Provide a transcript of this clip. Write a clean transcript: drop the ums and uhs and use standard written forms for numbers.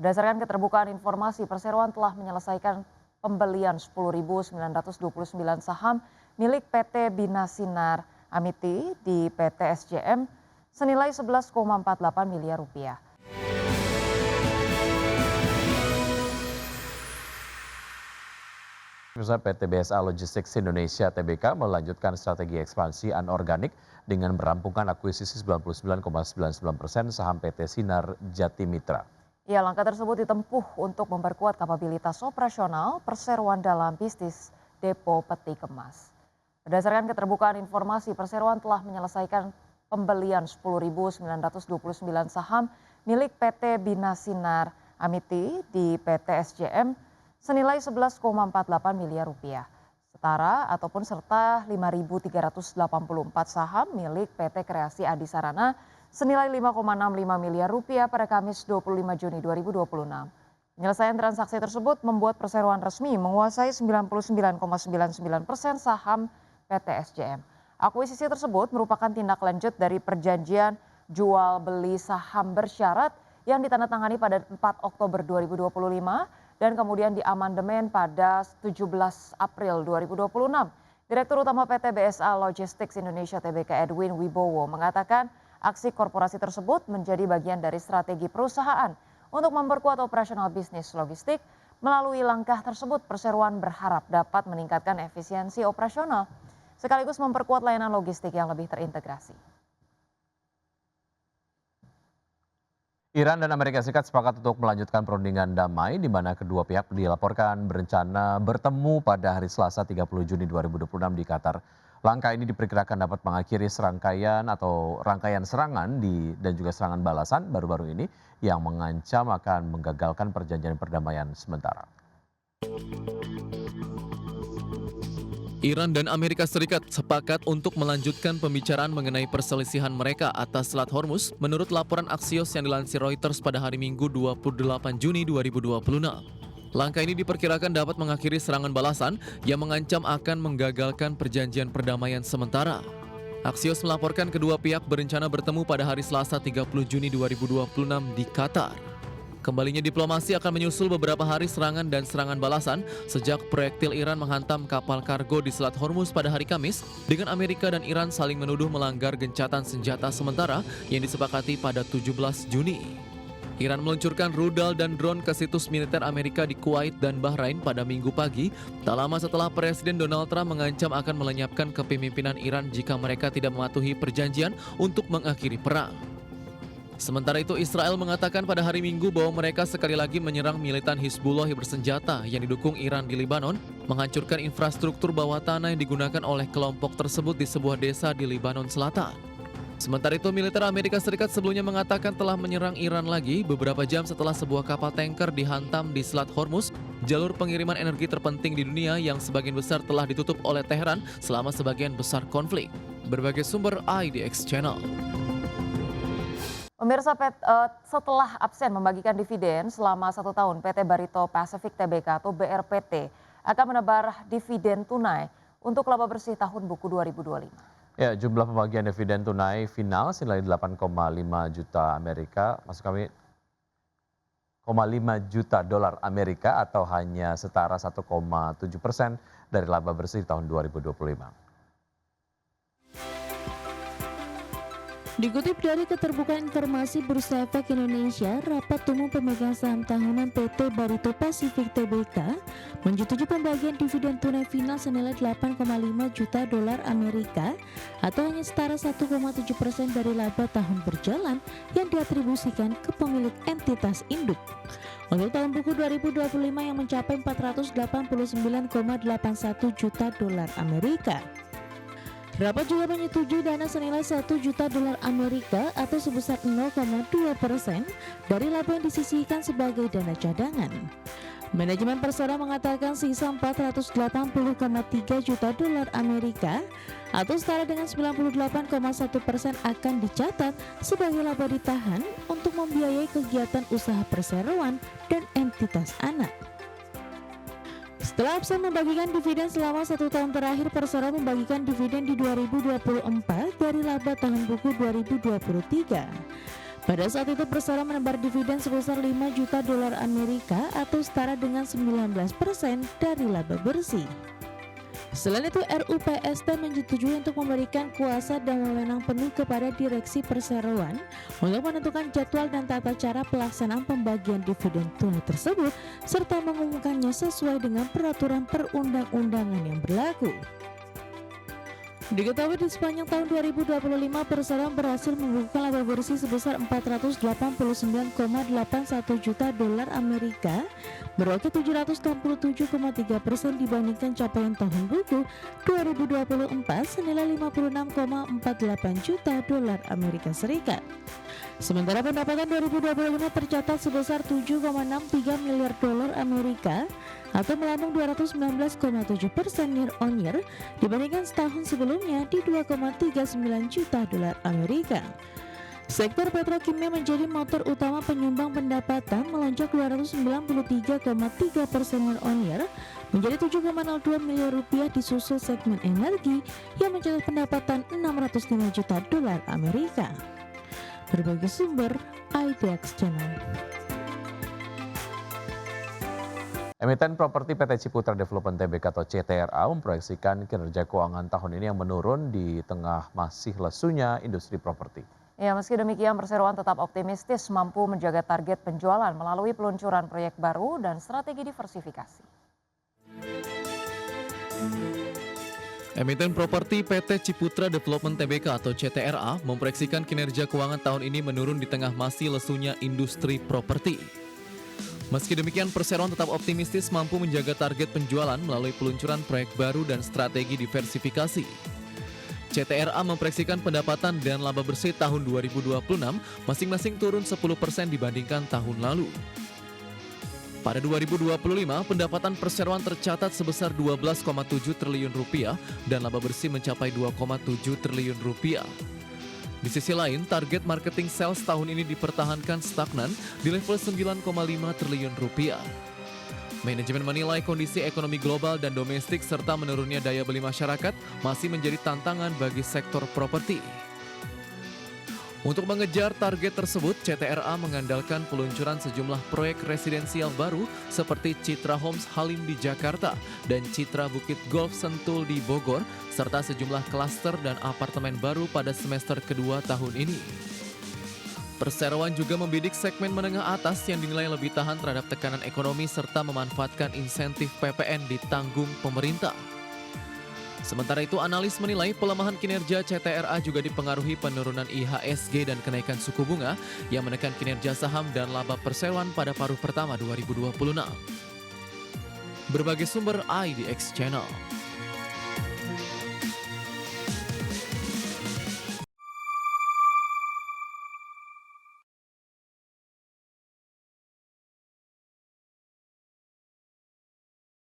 Berdasarkan keterbukaan informasi, Perseroan telah menyelesaikan pembelian 10.929 saham milik PT Bina Sinar Amiti di PT SJM senilai 11,48 miliar rupiah. PT BSA Logistics Indonesia (TBK) melanjutkan strategi ekspansi anorganik dengan merampungkan akuisisi 99,99% saham PT Sinar Jati Mitra. Ya, langkah tersebut ditempuh untuk memperkuat kapabilitas operasional Perseroan dalam bisnis depo peti kemas. Berdasarkan keterbukaan informasi, Perseroan telah menyelesaikan pembelian 10.929 saham milik PT Bina Sinar Amiti di PT SJM senilai 11,48 miliar rupiah. Setara ataupun serta 5.384 saham milik PT Kreasi Adi Sarana senilai 5,65 miliar rupiah pada Kamis 25 Juni 2026. Penyelesaian transaksi tersebut membuat Perseroan resmi menguasai 99,99% saham PT SJM. Akuisisi tersebut merupakan tindak lanjut dari perjanjian jual beli saham bersyarat yang ditandatangani pada 4 Oktober 2025 dan kemudian diamandemen pada 17 April 2026. Direktur Utama PT BSA Logistics Indonesia (TBK) Edwin Wibowo mengatakan aksi korporasi tersebut menjadi bagian dari strategi perusahaan untuk memperkuat operasional bisnis logistik. Melalui langkah tersebut, Perseroan berharap dapat meningkatkan efisiensi operasional sekaligus memperkuat layanan logistik yang lebih terintegrasi. Iran dan Amerika Serikat sepakat untuk melanjutkan perundingan damai di mana kedua pihak dilaporkan berencana bertemu pada hari Selasa 30 Juni 2026 di Qatar. Langkah ini diperkirakan dapat mengakhiri rangkaian serangan dan juga serangan balasan baru-baru ini yang mengancam akan menggagalkan perjanjian perdamaian sementara. Iran dan Amerika Serikat sepakat untuk melanjutkan pembicaraan mengenai perselisihan mereka atas Selat Hormuz menurut laporan Axios yang dilansir Reuters pada hari Minggu 28 Juni 2026. Langkah ini diperkirakan dapat mengakhiri serangan balasan yang mengancam akan menggagalkan perjanjian perdamaian sementara. Axios melaporkan kedua pihak berencana bertemu pada hari Selasa 30 Juni 2026 di Qatar. Kembalinya diplomasi akan menyusul beberapa hari serangan dan serangan balasan sejak proyektil Iran menghantam kapal kargo di Selat Hormuz pada hari Kamis dengan Amerika dan Iran saling menuduh melanggar gencatan senjata sementara yang disepakati pada 17 Juni. Iran meluncurkan rudal dan drone ke situs militer Amerika di Kuwait dan Bahrain pada Minggu pagi, tak lama setelah Presiden Donald Trump mengancam akan melenyapkan kepemimpinan Iran jika mereka tidak mematuhi perjanjian untuk mengakhiri perang. Sementara itu, Israel mengatakan pada hari Minggu bahwa mereka sekali lagi menyerang militan Hizbullah yang bersenjata yang didukung Iran di Lebanon, menghancurkan infrastruktur bawah tanah yang digunakan oleh kelompok tersebut di sebuah desa di Lebanon Selatan. Sementara itu, militer Amerika Serikat sebelumnya mengatakan telah menyerang Iran lagi beberapa jam setelah sebuah kapal tanker dihantam di Selat Hormuz, jalur pengiriman energi terpenting di dunia yang sebagian besar telah ditutup oleh Teheran selama sebagian besar konflik. Berbagai sumber IDX Channel. Pemirsa, setelah absen membagikan dividen selama 1 tahun, PT Barito Pacific Tbk atau BRPT akan menebar dividen tunai untuk laba bersih tahun buku 2025. Ya, jumlah pembagian dividen tunai final senilai 8,5 juta Amerika, maksud kami 0,5 juta dolar Amerika atau hanya setara 1,7% dari laba bersih tahun 2025. Dikutip dari keterbukaan informasi Bursa Efek Indonesia, rapat umum pemegang saham tahunan PT Barito Pacific Tbk menyetujui pembagian dividen tunai final senilai 8,5 juta dolar Amerika atau hanya setara 1,7% dari laba tahun berjalan yang diatribusikan ke pemilik entitas induk. Untuk tahun buku 2025 yang mencapai 489,81 juta dolar Amerika. Rapat juga menyetujui dana senilai 1 juta dolar Amerika atau sebesar 0,2% dari laba yang disisihkan sebagai dana cadangan. Manajemen Persero mengatakan sisa 480,3 juta dolar Amerika atau setara dengan 98,1% akan dicatat sebagai laba ditahan untuk membiayai kegiatan usaha perseroan dan entitas anak. Setelah absen membagikan dividen selama 1 tahun terakhir, Persero membagikan dividen di 2024 dari laba tahun buku 2023. Pada saat itu Persero menebar dividen sebesar 5 juta dolar Amerika atau setara dengan 19% dari laba bersih. Selain itu, RUPST menyetujui untuk memberikan kuasa dan wewenang penuh kepada Direksi Perseroan untuk menentukan jadwal dan tata cara pelaksanaan pembagian dividen tunai tersebut serta mengumumkannya sesuai dengan peraturan perundang-undangan yang berlaku. Diketahui di sepanjang tahun 2025 Persero berhasil membukukan laba bersih sebesar 489,81 juta dolar Amerika, meroket 767,3% dibandingkan capaian tahun buku 2024 senilai 56,48 juta dolar Amerika Serikat. Sementara pendapatan 2025 tercatat sebesar 7,63 miliar dolar Amerika atau melambung 219,7% year on year dibandingkan setahun sebelumnya di 2,39 juta dolar Amerika. Sektor petrokimia menjadi motor utama penyumbang pendapatan melonjak 293,3% year on year menjadi 7,02 miliar rupiah, disusul segmen energi yang mencatat pendapatan 605 juta dolar Amerika. Berbagai sumber IDX Channel. Emiten properti PT Ciputra Development Tbk atau CTRA memproyeksikan kinerja keuangan tahun ini yang menurun di tengah masih lesunya industri properti. Ya, meski demikian Perseroan tetap optimistis mampu menjaga target penjualan melalui peluncuran proyek baru dan strategi diversifikasi. Emiten properti PT Ciputra Development Tbk atau CTRA memproyeksikan kinerja keuangan tahun ini menurun di tengah masih lesunya industri properti. Meski demikian, Perseroan tetap optimistis mampu menjaga target penjualan melalui peluncuran proyek baru dan strategi diversifikasi. CTRA memproyeksikan pendapatan dan laba bersih tahun 2026 masing-masing turun 10% dibandingkan tahun lalu. Pada 2025, pendapatan Perseroan tercatat sebesar 12,7 triliun rupiah dan laba bersih mencapai 2,7 triliun rupiah. Di sisi lain, target marketing sales tahun ini dipertahankan stagnan di level 9,5 triliun rupiah. Manajemen menilai kondisi ekonomi global dan domestik serta menurunnya daya beli masyarakat masih menjadi tantangan bagi sektor properti. Untuk mengejar target tersebut, CTRA mengandalkan peluncuran sejumlah proyek residensial baru seperti Citra Homes Halim di Jakarta dan Citra Bukit Golf Sentul di Bogor, serta sejumlah klaster dan apartemen baru pada semester kedua tahun ini. Perseroan juga membidik segmen menengah atas yang dinilai lebih tahan terhadap tekanan ekonomi serta memanfaatkan insentif PPN ditanggung pemerintah. Sementara itu, analis menilai pelemahan kinerja CTRA juga dipengaruhi penurunan IHSG dan kenaikan suku bunga yang menekan kinerja saham dan laba Perseroan pada paruh pertama 2026. Berbagai sumber IDX Channel.